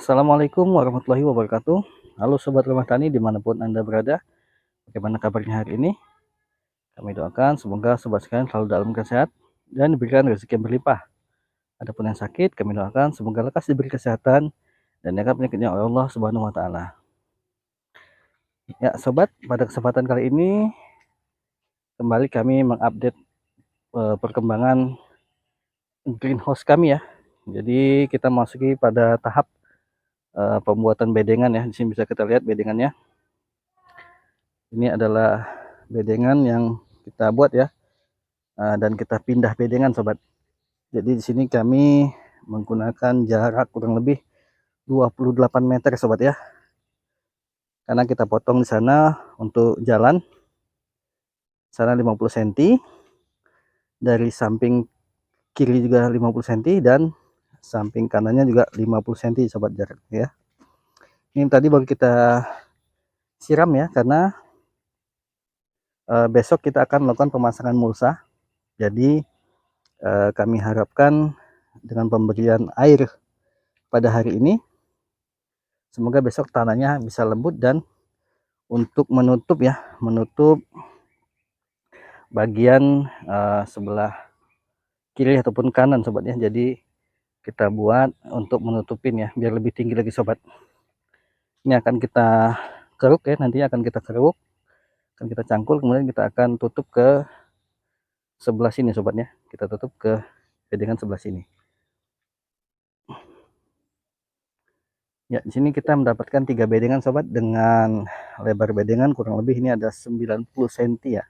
Assalamualaikum warahmatullahi wabarakatuh. Halo Sobat Rumah Tani dimanapun Anda berada. Bagaimana kabarnya hari ini? Kami doakan semoga Sobat sekalian selalu dalam kesehat dan diberikan rezeki yang berlimpah. Adapun yang sakit, kami doakan semoga lekas diberi kesehatan dan jaga penyakitnya oleh Allah Subhanahu wa Ta'ala. Ya, Sobat, pada kesempatan kali ini kembali kami mengupdate perkembangan greenhouse kami ya. Jadi kita masuki pada tahap pembuatan bedengan ya. Di sini bisa kita lihat bedengannya. Ini adalah bedengan yang kita buat ya, dan kita pindah bedengan Sobat. Jadi di sini kami menggunakan jarak kurang lebih 28 meter Sobat ya, karena kita potong di sana untuk jalan sana 50 cm, dari samping kiri juga 50 cm dan samping kanannya juga 50 cm Sobat jarak ya. Ini tadi baru kita siram ya, karena besok kita akan melakukan pemasangan mulsa. Jadi kami harapkan dengan pemberian air pada hari ini, semoga besok tanahnya bisa lembut dan untuk menutup ya, menutup bagian sebelah kiri ataupun kanan Sobat ya. Jadi kita buat untuk menutupin ya, biar lebih tinggi lagi Sobat. Ini akan kita keruk ya, nantinya akan kita keruk, akan kita cangkul, kemudian kita akan tutup ke sebelah sini Sobat ya. Kita tutup ke bedengan sebelah sini. Ya, di sini kita mendapatkan 3 bedengan Sobat, dengan lebar bedengan kurang lebih ini ada 90 cm ya.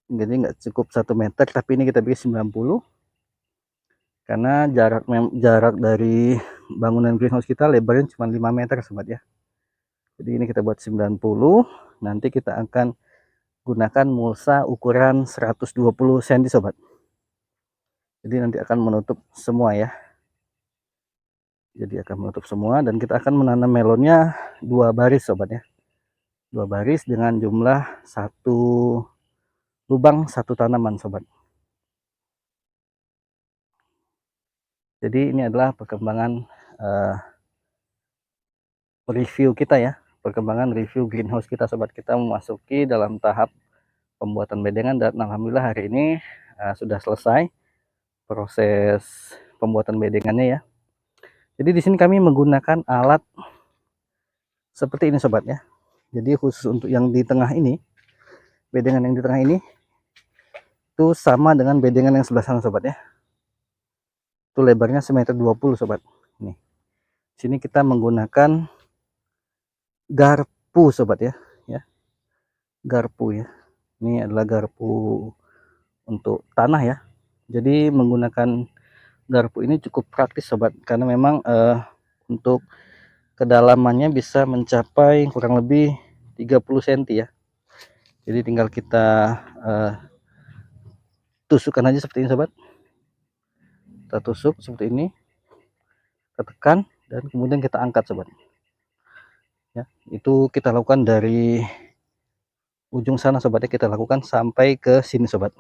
Jadi nggak cukup 1 meter, tapi ini kita bikin 90, karena jarak dari bangunan greenhouse kita lebarnya cuma 5 meter Sobat ya. Jadi ini kita buat 90. Nanti kita akan gunakan mulsa ukuran 120 cm Sobat. Jadi nanti akan menutup semua ya. Jadi akan menutup semua, dan kita akan menanam melonnya 2 baris Sobat ya. 2 baris dengan jumlah 1 lubang 1 tanaman Sobat. Jadi ini adalah perkembangan review kita ya, perkembangan review greenhouse kita Sobat. Kita memasuki dalam tahap pembuatan bedengan, dan alhamdulillah hari ini sudah selesai proses pembuatan bedengannya ya. Jadi di sini kami menggunakan alat seperti ini Sobat ya. Jadi khusus untuk yang di tengah ini, bedengan yang di tengah ini itu sama dengan bedengan yang sebelah sana Sobat ya. Itu lebarnya 1,20 m Sobat. Nih. Sini kita menggunakan garpu Sobat ya. Garpu ya. Ini adalah garpu untuk tanah ya. Jadi menggunakan garpu ini cukup praktis Sobat, karena memang untuk kedalamannya bisa mencapai kurang lebih 30 cm ya. Jadi tinggal kita tusukkan aja seperti ini Sobat. Kita tusuk seperti ini, kita tekan, dan kemudian kita angkat Sobat ya. Itu kita lakukan dari ujung sana Sobat ya, kita lakukan sampai ke sini Sobat.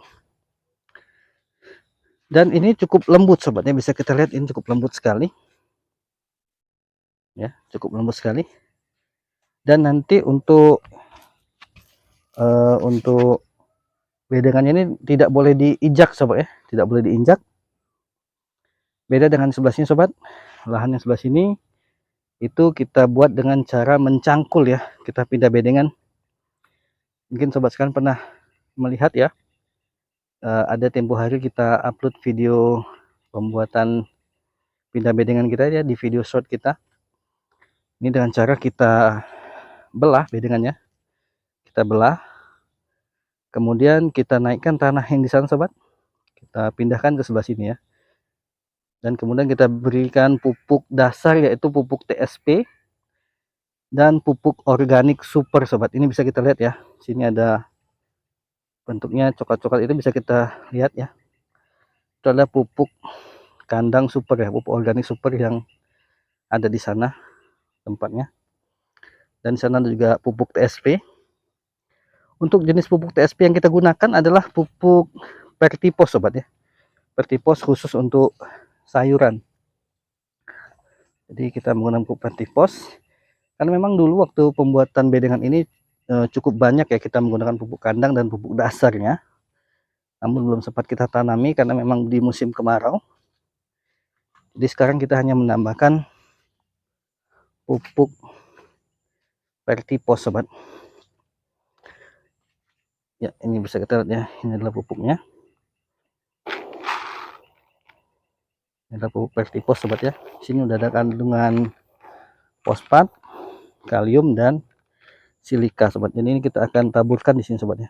Dan ini cukup lembut Sobat ya, bisa kita lihat ini cukup lembut sekali ya, cukup lembut sekali. Dan nanti untuk bedengannya ini tidak boleh diinjak Sobat ya, tidak boleh diinjak. Beda dengan sebelah sini Sobat, lahan yang sebelah sini itu kita buat dengan cara mencangkul ya. Kita pindah bedengan, mungkin Sobat sekalian pernah melihat ya, ada tempo hari kita upload video pembuatan pindah bedengan kita ya, di video short kita. Ini dengan cara kita belah bedengannya, kita belah, kemudian kita naikkan tanah yang di sana Sobat, kita pindahkan ke sebelah sini ya. Dan kemudian kita berikan pupuk dasar, yaitu pupuk TSP dan pupuk organik super Sobat. Ini bisa kita lihat ya, sini ada bentuknya coklat-coklat, itu bisa kita lihat ya. Itu adalah pupuk kandang super ya, pupuk organik super yang ada di sana tempatnya. Dan di sana ada juga pupuk TSP. Untuk jenis pupuk TSP yang kita gunakan adalah pupuk Pertipos Sobat ya. Pertipos khusus untuk sayuran. Jadi kita menggunakan pupuk vertipos karena memang dulu waktu pembuatan bedengan ini cukup banyak ya kita menggunakan pupuk kandang dan pupuk dasarnya, namun belum sempat kita tanami karena memang di musim kemarau. Jadi sekarang kita hanya menambahkan pupuk vertipos sobat. Ya, ini bisa kita lihat ya, ini adalah pupuknya. Ini adalah pupuk vertipos sobat ya. Sini udah ada kandungan fosfat, kalium dan silika sobat. Jadi ini kita akan taburkan di sini sobat ya.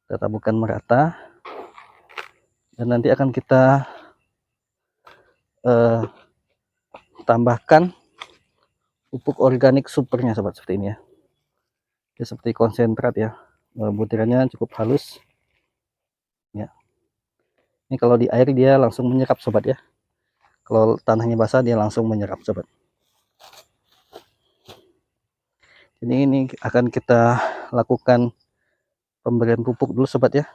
Kita taburkan merata dan nanti akan kita tambahkan pupuk organik supernya sobat, seperti ini ya. Ini seperti konsentrat ya, butirannya cukup halus ya. Ini kalau di air dia langsung menyerap sobat ya, kalau tanahnya basah dia langsung menyerap sobat. Jadi ini akan kita lakukan pemberian pupuk dulu sobat ya.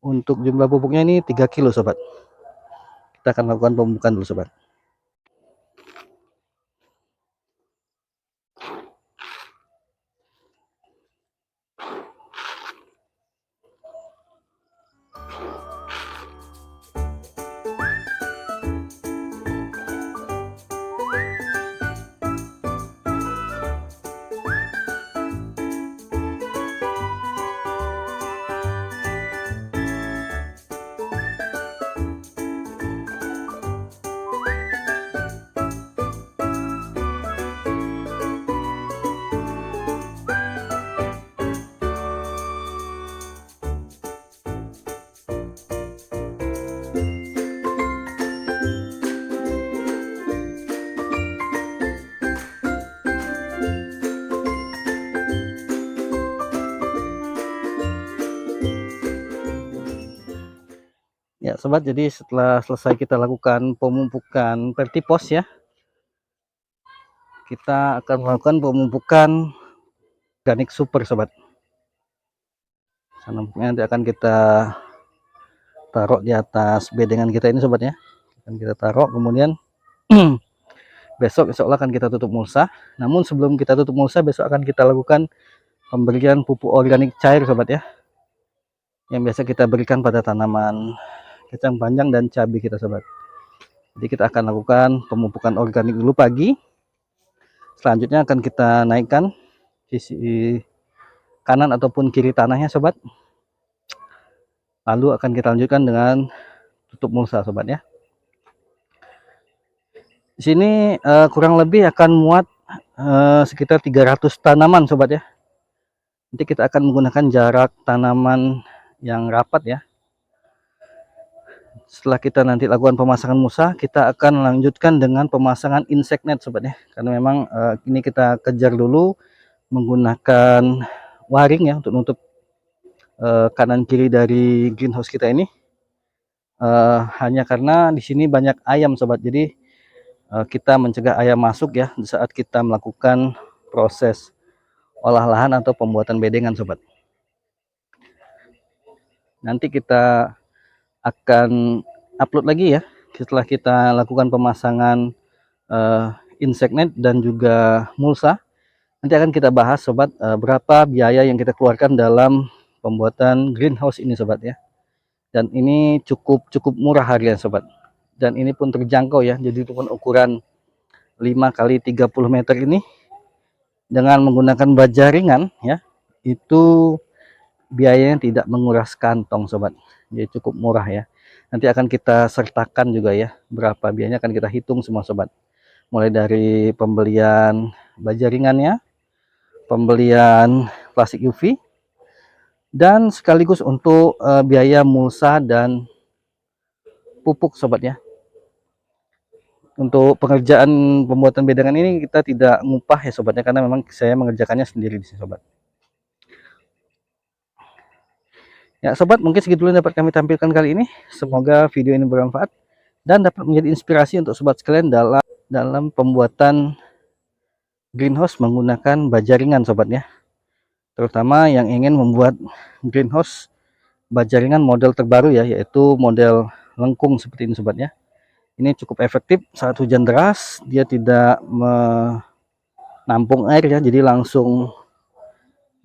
Untuk jumlah pupuknya ini 3 kilo sobat. Kita akan lakukan pemupukan dulu sobat. Ya sobat, jadi setelah selesai kita lakukan pemupukan vertipos ya, kita akan melakukan pemupukan organik super sobat. Nanti akan kita taruh di atas bedengan kita ini sobat ya. Akan kita taruh, kemudian besok insya Allah akan kita tutup mulsa. Namun sebelum kita tutup mulsa, besok akan kita lakukan pemberian pupuk organik cair sobat ya, yang biasa kita berikan pada tanaman kacang panjang dan cabai kita sobat. Jadi kita akan lakukan pemupukan organik dulu pagi. Selanjutnya akan kita naikkan sisi kanan ataupun kiri tanahnya sobat. Lalu akan kita lanjutkan dengan tutup mulsa sobat ya. Di sini kurang lebih akan muat sekitar 300 tanaman sobat ya. Nanti kita akan menggunakan jarak tanaman yang rapat ya. Setelah kita nanti lakukan pemasangan mulsa, kita akan lanjutkan dengan pemasangan insect net sobat ya. Karena memang ini kita kejar dulu menggunakan waring ya untuk nutup kanan kiri dari greenhouse kita ini. Hanya karena di sini banyak ayam sobat, jadi kita mencegah ayam masuk ya di saat kita melakukan proses olah lahan atau pembuatan bedengan sobat. Nanti kita akan upload lagi ya setelah kita lakukan pemasangan insect net dan juga mulsa. Nanti akan kita bahas sobat berapa biaya yang kita keluarkan dalam pembuatan greenhouse ini sobat ya. Dan ini cukup murah harganya sobat. Dan ini pun terjangkau ya. Jadi itu pun ukuran 5 kali 30 meter ini dengan menggunakan baja ringan ya. Itu biayanya tidak menguras kantong sobat. Jadi cukup murah ya. Nanti akan kita sertakan juga ya berapa biayanya, akan kita hitung semua sobat. Mulai dari pembelian baja ringannya, pembelian plastik UV, dan sekaligus untuk biaya mulsa dan pupuk sobat ya. Untuk pengerjaan pembuatan bedengan ini kita tidak ngupah ya sobatnya, karena memang saya mengerjakannya sendiri di sini sobat. Ya sobat, mungkin segitu dulu yang dapat kami tampilkan kali ini. Semoga video ini bermanfaat dan dapat menjadi inspirasi untuk sobat sekalian dalam pembuatan greenhouse menggunakan baja ringan sobat ya. Terutama yang ingin membuat greenhouse baja ringan model terbaru ya, yaitu model lengkung seperti ini sobat ya. Ini cukup efektif saat hujan deras, dia tidak menampung air ya, jadi langsung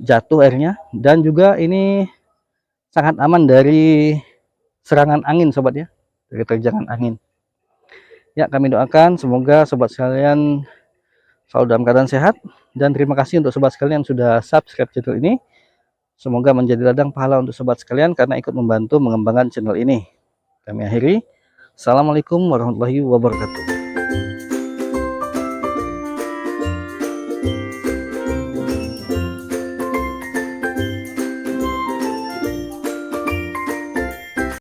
jatuh airnya. Dan juga ini sangat aman dari serangan angin sobat ya, dari terjangan angin. Ya, kami doakan semoga sobat sekalian selalu dalam keadaan sehat, dan terima kasih untuk sobat sekalian yang sudah subscribe channel ini. Semoga menjadi ladang pahala untuk sobat sekalian karena ikut membantu mengembangkan channel ini. Kami akhiri. Assalamualaikum warahmatullahi wabarakatuh.